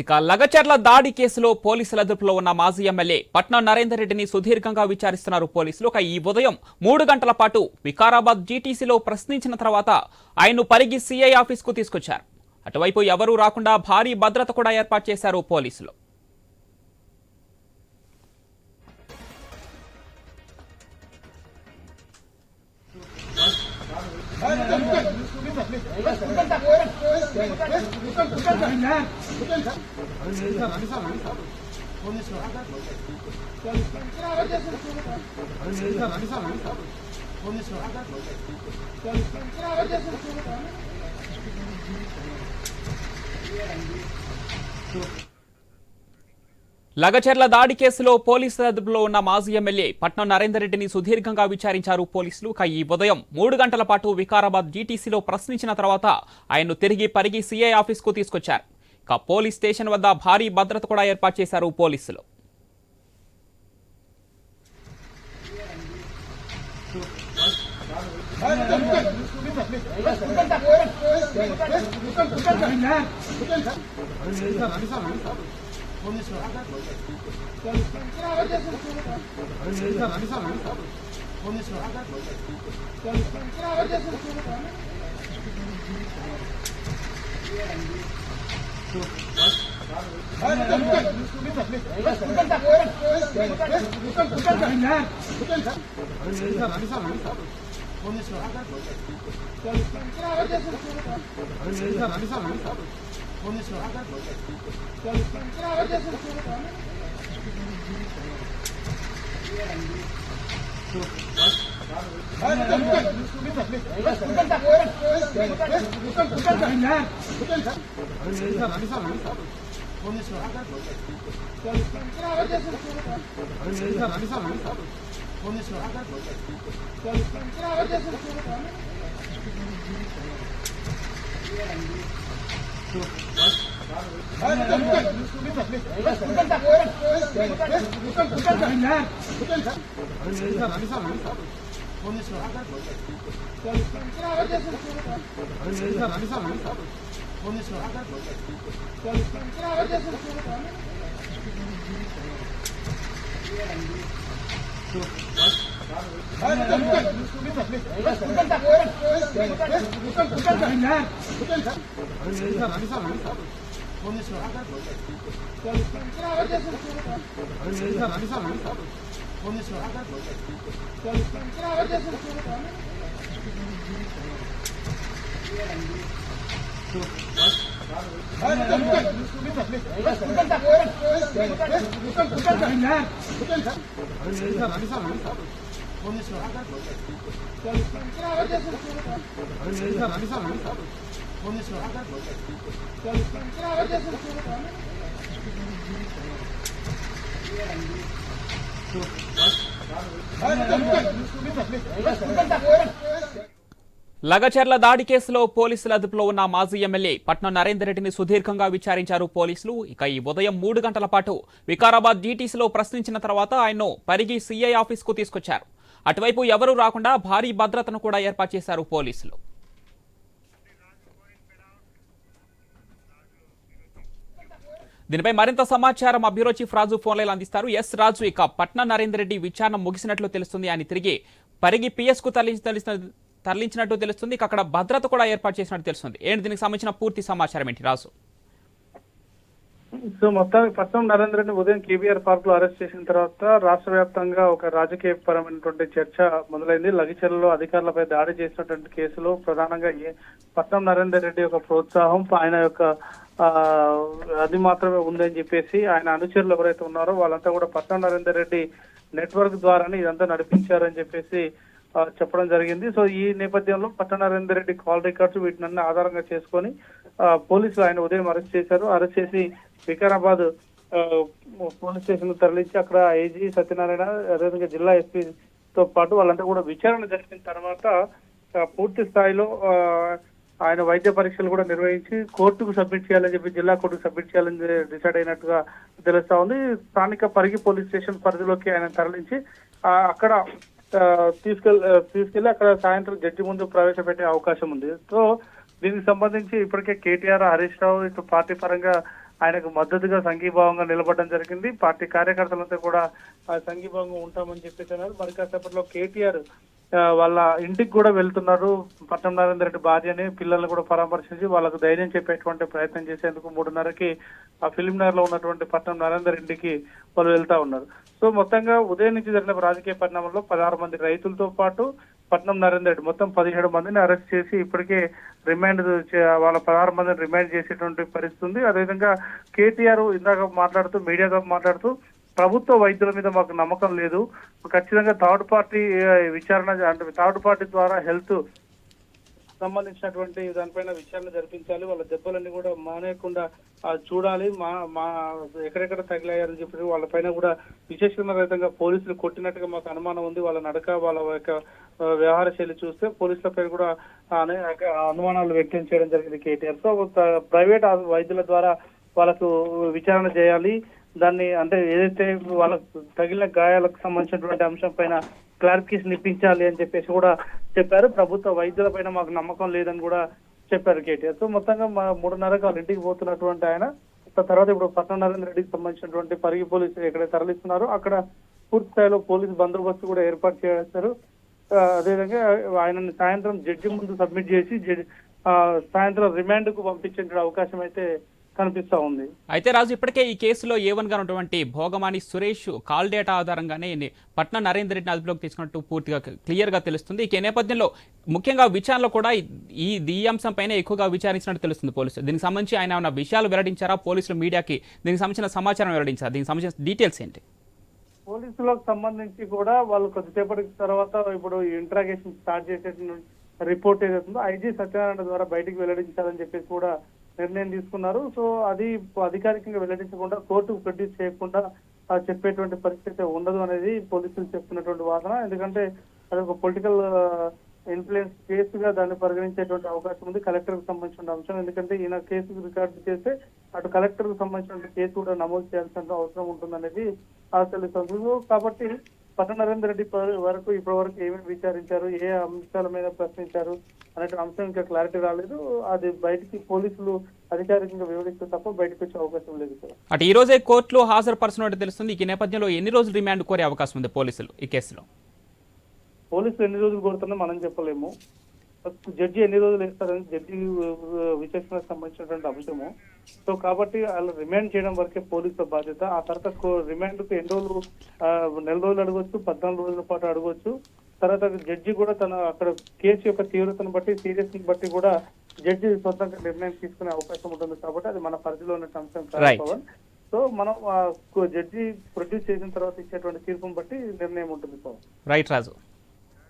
ఇక లగచర్ల దాడి కేసులో పోలీసుల అదుపులో ఉన్న మాజీ ఎమ్మెల్యే పట్నం నరేందర్ రెడ్డిని సుదీర్ఘంగా విచారిస్తున్నారు పోలీసులు. ఈ ఉదయం 3 గంటల పాటు వికారాబాద్ జీటీసీలో ప్రశ్నించిన తర్వాత ఆయన్ను పరిగి సీఐ ఆఫీస్కు తీసుకొచ్చారు. అటువైపు ఎవరూ రాకుండా భారీ భద్రత కూడా ఏర్పాటు చేశారు పోలీసులు. లగచర్ల దాడి కేసులో పోలీసుల అదుపులో ఉన్న మాజీ ఎమ్మెల్యే పట్నం నరేందర్ రెడ్డిని సుదీర్ఘంగా విచారించారు పోలీసులు. ఈ ఉదయం 3 గంటల పాటు వికారాబాద్ జీటీసీలో ప్రశ్నించిన తర్వాత ఆయన్ను తిరిగి పరిగి సీఐ ఆఫీస్కు తీసుకొచ్చారు. పోలీస్ స్టేషన్ వద్ద భారీ భద్రత కూడా ఏర్పాటు చేశారు పోలీసులు. లగచర్ల దాడి కేసులో పోలీసుల అదుపులో ఉన్న మాజీ ఎమ్మెల్యే పట్నం నరేందర్ రెడ్డిని సుదీర్ఘంగా విచారించారు పోలీసులు. ఈ ఉదయం 3 గంటల పాటు వికారాబాద్ జీటీసీలో ప్రశ్నించిన తర్వాత ఆయన్ను పరిగి సీఐ ఆఫీస్కు తీసుకొచ్చారు. అటువైపు ఎవరూ రాకుండా భారీ భద్రతను కూడా ఏర్పాటు చేశారు పోలీసులు. దీనిపై మరింత సమాచారం మా బ్యూరో చీఫ్ రాజు ఫోన్లైన్ అందిస్తారు. ఎస్ రాజు, పట్నం నరేందర్ రెడ్డి విచారణ ముగిసినట్లు తెలుస్తుంది. ఆయన తిరిగి పరిగి పిఎస్ కు తరలించినట్టు తెలుస్తుంది. అక్కడ భద్రత కూడా ఏర్పాటు చేసినట్టు తెలుస్తుంది. ఏంటి దీనికి సంబంధించిన పూర్తి సమాచారం ఏంటి రాజు? సో మొత్తానికి పట్నం నరేందర్ రెడ్డి ఉదయం కేబీఆర్ పార్క్ లో అరెస్ట్ చేసిన తర్వాత రాష్ట్ర వ్యాప్తంగా ఒక రాజకీయ పరమైనటువంటి చర్చ మొదలైంది. లగచర్లలో అధికారులపై దాడి చేసినటువంటి కేసులో ప్రధానంగా పట్నం నరేందర్ రెడ్డి యొక్క ప్రోత్సాహం, ఆయన యొక్క అది మాత్రమే ఉందని చెప్పేసి ఆయన అనుచరులు ఎవరైతే ఉన్నారో వాళ్ళంతా కూడా పట్నం నరేందర్ రెడ్డి నెట్వర్క్ ద్వారానే ఇదంతా నడిపించారని చెప్పేసి చెప్పడం జరిగింది. సో ఈ నేపథ్యంలో పట్నం నరేందర్ రెడ్డి కాల్ రికార్డ్స్ వీటినన్నీ ఆధారంగా చేసుకొని పోలీసులు ఆయన ఉదయం అరెస్ట్ చేశారు. అరెస్ట్ చేసి వికారాబాద్ పోలీస్ స్టేషన్ తరలించి అక్కడ ఐజీ సత్యనారాయణ, అదేవిధంగా జిల్లా ఎస్పీతో పాటు వాళ్ళంతా కూడా విచారణ జరిపిన తర్వాత పూర్తి స్థాయిలో ఆయన వైద్య పరీక్షలు కూడా నిర్వహించి కోర్టుకు సబ్మిట్ చేయాలని చెప్పి జిల్లా కోర్టుకు సబ్మిట్ చేయాలని డిసైడ్ అయినట్టుగా తెలుస్తా ఉంది. స్థానిక పరిగి పోలీస్ స్టేషన్ పరిధిలోకి ఆయన తరలించి అక్కడ తీసుకెళ్లి అక్కడ సాయంత్రం జడ్జి ముందు ప్రవేశపెట్టే అవకాశం ఉంది. సో దీనికి సంబంధించి ఇప్పటికే కేటీఆర్, హరీష్ రావు ఇటు పార్టీ పరంగా ఆయనకు మద్దతుగా సంఘీభావంగా నిలబడడం జరిగింది. పార్టీ కార్యకర్తలంతా కూడా సంఘీభావంగా ఉంటామని చెప్పేసి అన్నారు. మరి కాసేపట్లో కేటీఆర్ వాళ్ళ ఇంటికి కూడా వెళ్తున్నారు. పట్నం నరేందర్ రెడ్డి భార్యని పిల్లల్ని కూడా పరామర్శించి వాళ్ళకు ధైర్యం చెప్పేటువంటి ప్రయత్నం చేసేందుకు 3:30కి ఆ ఫిలిం నగర్ లో ఉన్నటువంటి పట్నం నరేందర్ రెడ్డికి వాళ్ళు వెళ్తా ఉన్నారు. సో మొత్తంగా ఉదయం నుంచి జరిగిన రాజకీయ పరిణామంలో 16 మంది రైతులతో పాటు పట్నం నరేందర్ రెడ్డి మొత్తం 17 మందిని అరెస్ట్ చేసి ఇప్పటికే రిమాండ్ వాళ్ళ 16 మందిని రిమాండ్ చేసేటువంటి పరిస్థితి ఉంది. అదేవిధంగా కేటీఆర్ ఇందాక మాట్లాడుతూ మీడియాతో మాట్లాడుతూ ప్రభుత్వ వైద్యుల మీద మాకు నమ్మకం లేదు, ఖచ్చితంగా థర్డ్ పార్టీ విచారణ అంటే థర్డ్ పార్టీ ద్వారా హెల్త్ సంబంధించినటువంటి దానిపైన విచారణ జరిపించాలి, వాళ్ళ దెబ్బలన్నీ కూడా మానేయకుండా చూడాలి, మా ఎక్కడెక్కడ తగిలాయని చెప్పి వాళ్ళపైన కూడా విశేషమైన రహితంగా పోలీసులు కొట్టినట్టుగా మాకు అనుమానం ఉంది. వాళ్ళ నడక వాళ్ళ యొక్క వ్యవహార శైలి చూస్తే పోలీసులపై కూడా అనేక అనుమానాలు వ్యక్తం చేయడం జరిగింది కేటీఆర్. సో ప్రైవేట్ వైద్యుల ద్వారా వాళ్ళకు విచారణ చేయాలి, దాన్ని అంటే ఏదైతే వాళ్ళకు తగిలిన గాయాలకు సంబంధించినటువంటి అంశం పైన క్లారిఫికేషన్ ఇప్పించాలి అని చెప్పేసి కూడా చెప్పారు. ప్రభుత్వ వైద్యుల పైన మాకు నమ్మకం లేదని కూడా చెప్పారు కేటీఆర్. సో మొత్తంగా 3:30కి వాళ్ళ ఇంటికి పోతున్నటువంటి ఆయన తర్వాత ఇప్పుడు పట్నం నరేందర్ రెడ్డికి సంబంధించినటువంటి పరిగి పోలీసులు ఎక్కడ తరలిస్తున్నారో అక్కడ పూర్తి స్థాయిలో పోలీసు బందోబస్తు కూడా ఏర్పాటు చేస్తారు. అదేవిధంగా ఆయనని సాయంత్రం జడ్జి ముందు సబ్మిట్ చేసి సాయంత్రం రిమాండ్ కు పంపించే అవకాశం అయితే కనిపిస్తా ఉంది. అయితే రాజు, ఇప్పటికే ఈ కేసులో A1 గా ఉన్నటువంటి భోగమాని సురేష్ కాల్ డేటా ఆధారంగానే పట్నం నరేందర్ రెడ్డిని అదుపులోకి తీసుకున్నట్టు పూర్తిగా క్లియర్ గా తెలుస్తుంది. ఈ నేపథ్యంలో ముఖ్యంగా విచారణలో కూడా ఈ అంశం పైన ఎక్కువగా విచారించినట్టు తెలుస్తుంది పోలీసులు. దీనికి సంబంధించి ఆయన ఏమైనా విషయాలు వెల్లడించారా? పోలీసులు మీడియాకి దీనికి సంబంధించిన సమాచారం వెల్లడించారా? దీనికి సంబంధించిన డీటెయిల్స్ ఏంటి? పోలీసులకు సంబంధించి కూడా వాళ్ళు కొద్దిసేపటి తర్వాత ఇప్పుడు ఇంట్రాగేషన్ స్టార్ట్ చేసే రిపోర్ట్ ఏదైతుందో ఐజీ సత్యనారాయణ ద్వారా బయటికి వెల్లడించాలని చెప్పేసి కూడా నిర్ణయం తీసుకున్నారు. సో అది అధికారికంగా వెల్లడించకుండా కోర్టుకు ప్రొడ్యూస్ చేయకుండా చెప్పేటువంటి పరిస్థితి ఉండదు అనేది పోలీసులు చెప్తున్నటువంటి వాదన. ఎందుకంటే అది ఒక పొలిటికల్ ఇన్ఫ్లుయెన్స్ కేసుగా దాన్ని పరిగణించేటువంటి అవకాశం ఉంది కలెక్టర్ కు సంబంధించిన అంశం. ఎందుకంటే ఈయన కేసు రికార్డు చేస్తే అటు కలెక్టర్ కు సంబంధించిన కేసు కూడా నమోదు చేయాల్సిన అవసరం ఉంటుందనేది తెలుస్తుంది. కాబట్టి పట్నం నరేందర్ రెడ్డి వరకు ఇప్పటి వరకు ఏమేమి విచారించారు, ఏ అంశాల మీద ప్రశ్నించారు అనే అంశం ఇంకా క్లారిటీ రాలేదు. అది బయటికి పోలీసులు అధికారికంగా వివరిస్తే తప్ప బయటకు వచ్చే అవకాశం లేదు. అటు ఈ రోజే కోర్టులో హాజరుపరచినట్టు తెలుస్తుంది. ఈ నేపథ్యంలో ఎన్ని రోజులు రిమాండ్ కోరే అవకాశం ఉంది పోలీసులు ఈ కేసులో? పోలీసులు ఎన్ని రోజులు కోరుతున్నా మనం చెప్పలేము. జడ్జి ఎన్ని రోజులు వేస్తారని జడ్జి విచక్షణకు సంబంధించినటువంటి అంశము. సో కాబట్టి వాళ్ళు రిమాండ్ చేయడం వరకే పోలీసుల బాధ్యత. ఆ తర్వాత రిమాండ్ కు ఎన్ని రోజులు, నెల రోజులు అడగొచ్చు, 14 రోజుల పాటు అడగొచ్చు. తర్వాత జడ్జి కూడా తన అక్కడ కేసు యొక్క తీవ్రతను బట్టి సీరియస్ ని బట్టి కూడా జడ్జి స్వతంత్ర నిర్ణయం తీసుకునే అవకాశం ఉంటుంది. కాబట్టి అది మన పరిధిలో ఉన్న అంశం కాదు. సో మనం జడ్జి ప్రొడ్యూస్ చేసిన తర్వాత ఇచ్చేటువంటి తీర్పును బట్టి నిర్ణయం ఉంటుంది. రైట్ రాజు.